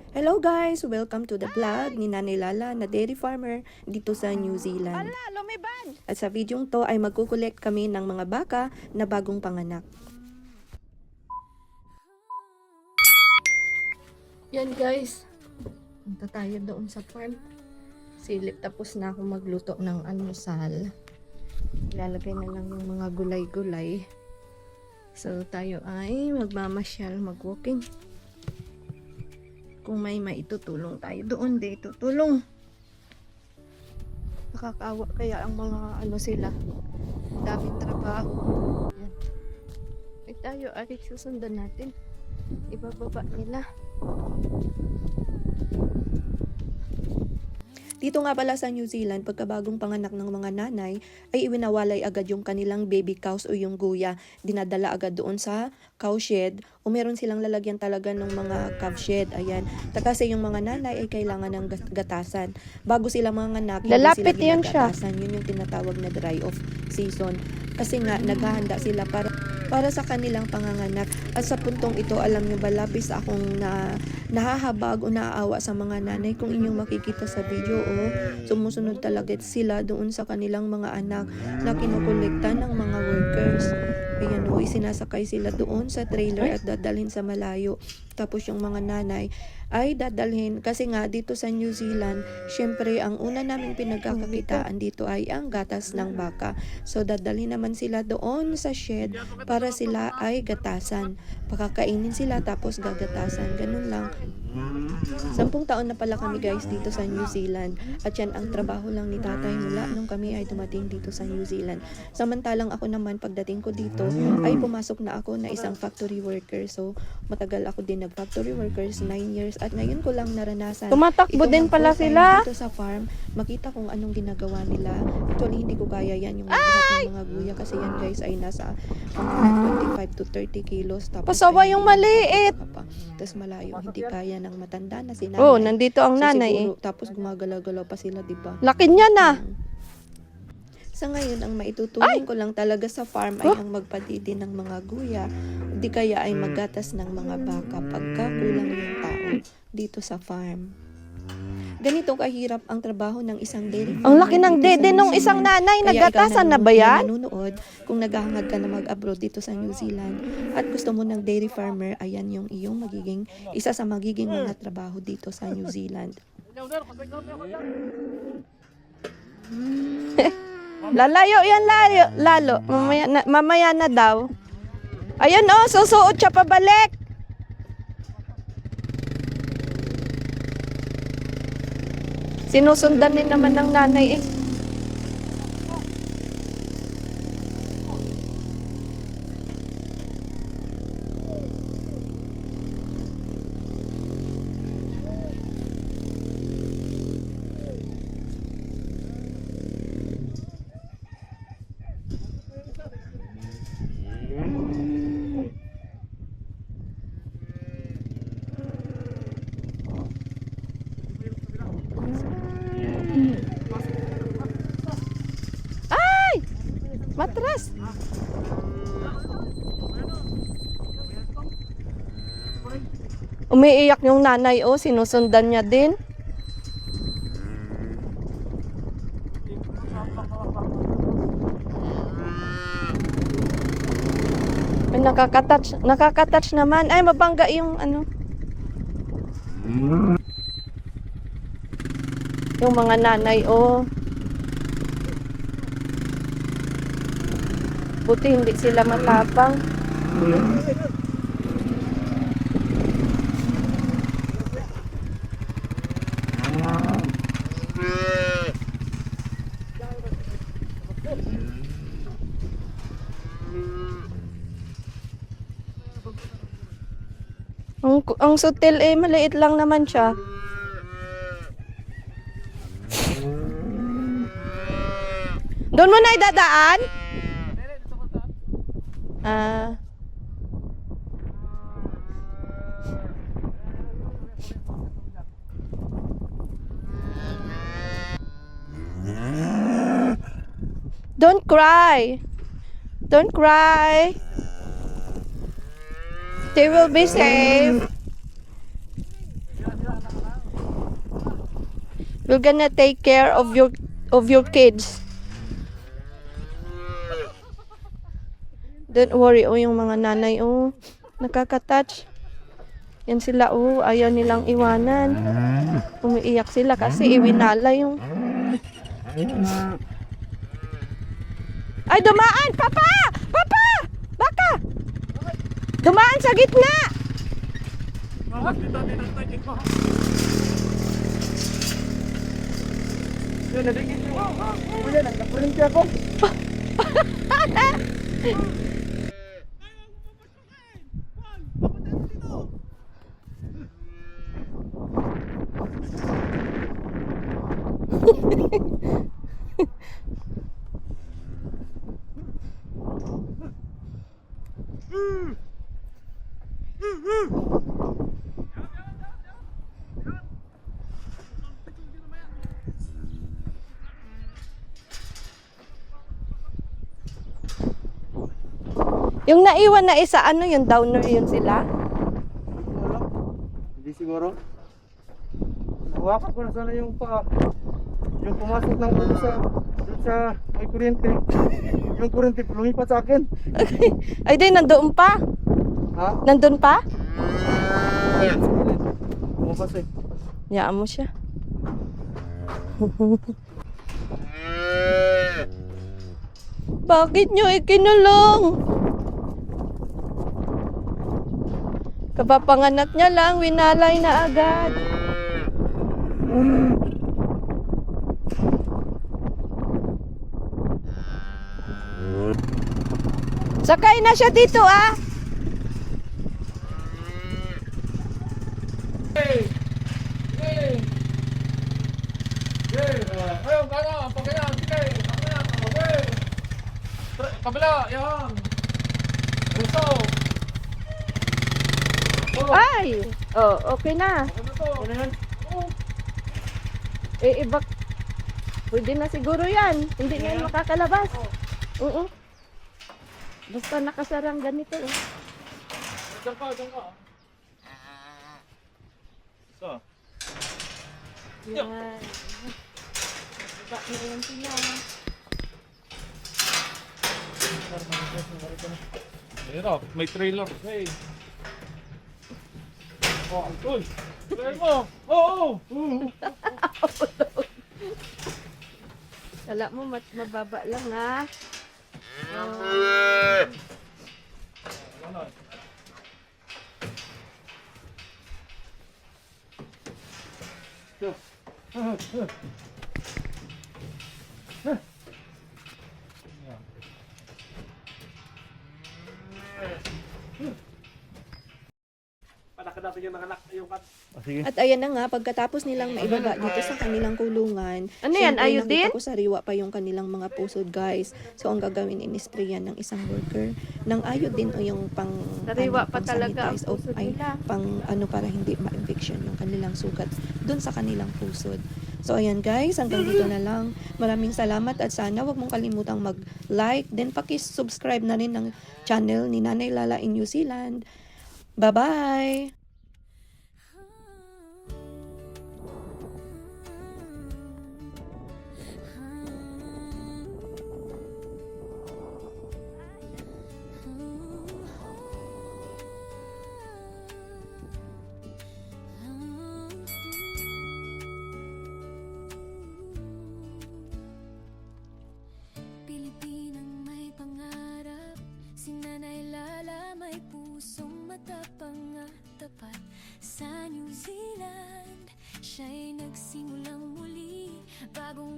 Hello guys! Welcome to the vlog ni Nanay Lala na dairy farmer dito sa New Zealand. At sa videong to ay magkukolekt kami ng mga baka na bagong panganak. Yan guys, punta tayo doon sa farm. Silip tapos na ako magluto ng almusal. Ilalagay na lang yung mga gulay-gulay. So tayo ay magmamasyal, mag-walking. Kung may maitutulong tayo doon, di tutulong. Nakakaawa kaya ang mga sila. Daming trabaho. Yan. Ay tayo ay susundan natin. Ibababa nila. Dito nga pala sa New Zealand, pagkabagong panganak ng mga nanay, ay iwinawalay agad yung kanilang baby cows o yung guya. Dinadala agad doon sa cow shed o meron silang lalagyan talaga ng mga calf shed. Ayan. Kasi yung mga nanay ay kailangan ng gatasan. Bago sila mga anak, hindi sila ginagatasan. Yun yung tinatawag na dry off season. Kasi nga, naghahanda sila para sa kanilang panganganak. At sa puntong ito, alam nyo ba, labis akong nahahabag o naaawa sa mga nanay. Kung inyong makikita sa video, sumusunod talaga sila doon sa kanilang mga anak na kinukolekta ng mga workers. Ayan isinasakay sila doon sa trailer at dadalhin sa malayo. Tapos yung mga nanay ay dadalhin kasi nga dito sa New Zealand, syempre ang una naming pinagkakakitaan dito ay ang gatas ng baka. So dadalhin naman sila doon sa shed para sila ay gatasan. Pakakainin sila tapos gagatasan. Ganun lang. 10 taon na pala kami guys dito sa New Zealand at yan ang trabaho lang ni tatay mula nung kami ay dumating dito sa New Zealand. Samantalang ako naman pagdating ko dito ay pumasok na ako na isang factory worker. So matagal ako din nag-factory workers, 9 years at ngayon ko lang naranasan. Tumatakbo din pala sila dito sa farm, makita kung anong ginagawa nila. Actually hindi ko kaya yan yung lahat ng mga guya kasi yan guys ay nasa 25 to 30 kilos. Tapos pasawa yung maliit. Tapos malayo, hindi kaya ng matanda na si nanay. Oh, nandito ang nanay siguro, tapos gumagalaw-galaw pa sila, di ba? Laki niya na. Sa ngayon, ang maitutulong ko lang talaga sa farm ay ang magpadidi ng mga guya. Di kaya ay maggatas ng mga baka pagka kulang yung tao dito sa farm. Ganito kahirap ang trabaho ng isang dairy farmer. Ang laki ng dede nung isang nanay. Naggatasan na ba yan? Nanonood, kung naghahangad ka na mag-abroad dito sa New Zealand at gusto mo ng dairy farmer, ayan yung iyong isa sa magiging mga trabaho dito sa New Zealand. Lalayo yan lalo. Mamaya na daw. Ayun susuot siya pabalik. Sinusundan din naman ng nanay eh. Matras. Umiiyak yung nanay sinusundan niya din. Ay, nakaka-touch naman. Ay, mabangga yung yung mga nanay buti hindi sila matapang. Ang sutil maliit lang naman siya. Doon mo na idadaan? Don't cry. Don't cry. They will be safe. We're gonna take care of your kids. Don't worry, oh, yung mga nanay, oh, nakaka-touch. Yan sila, oh, ayaw nilang iwanan. Umiiyak sila kasi iwinala yung... Ay, dumaan! Papa! Papa! Baka! Dumaan sa gitna! Yung naiwan na isa, ano yung downer yun sila? Hindi siguro. Hawakan ko na sana yung yung pumasok ng ulo sa may kuryente. Yung kuryente lumipat sa akin. Ay, di, nandoon pa? Ha? Nandun pa? Lumabas eh. Yaan mo siya. Bakit nyo ikinulong? Kapapanganak niya lang, winalay na agad. Sakay na siya dito, ah. Ayun, gano'n. Pagkayaan. Sige. Okay. Kabila. Yan. Gusto. Ay! Oh, okay na. Ano to? Ano yan? Eh, iba. Pwede na siguro yan. Hindi na yan makakalabas. Oo. Basta nakasarang ganito. Oh. Diyan ka. So. Yan. Iba na yan sila. Hirap. May trailer. Hey. Oh, uy. Trailer mo. Oo. Kala mo mababa lang, ha? Oh. Sige. At ayan na nga, pagkatapos nilang maibaba dito sa kanilang kulungan, Ano yan, syempre, ayodine? nakita ko sariwa pa yung kanilang mga pusod, guys. So, ang gagawin, in-sprayan ng isang worker ng ayodine o yung pang, Sariwa pa pang talaga ang sanitize o pusod ay, nila. pang ano para hindi ma-infection yung kanilang sugat dun sa kanilang pusod. So, ayan guys, hanggang dito na lang. Maraming salamat at sana wag mong kalimutang mag-like, then pakis-subscribe na rin ng channel ni Nanay Lala in New Zealand. Bye-bye! Pilipinang may pangarap, si Nanay Lala may pusong matapang at tapat. Sa New Zealand, siya'y nagsimulang muli, bagong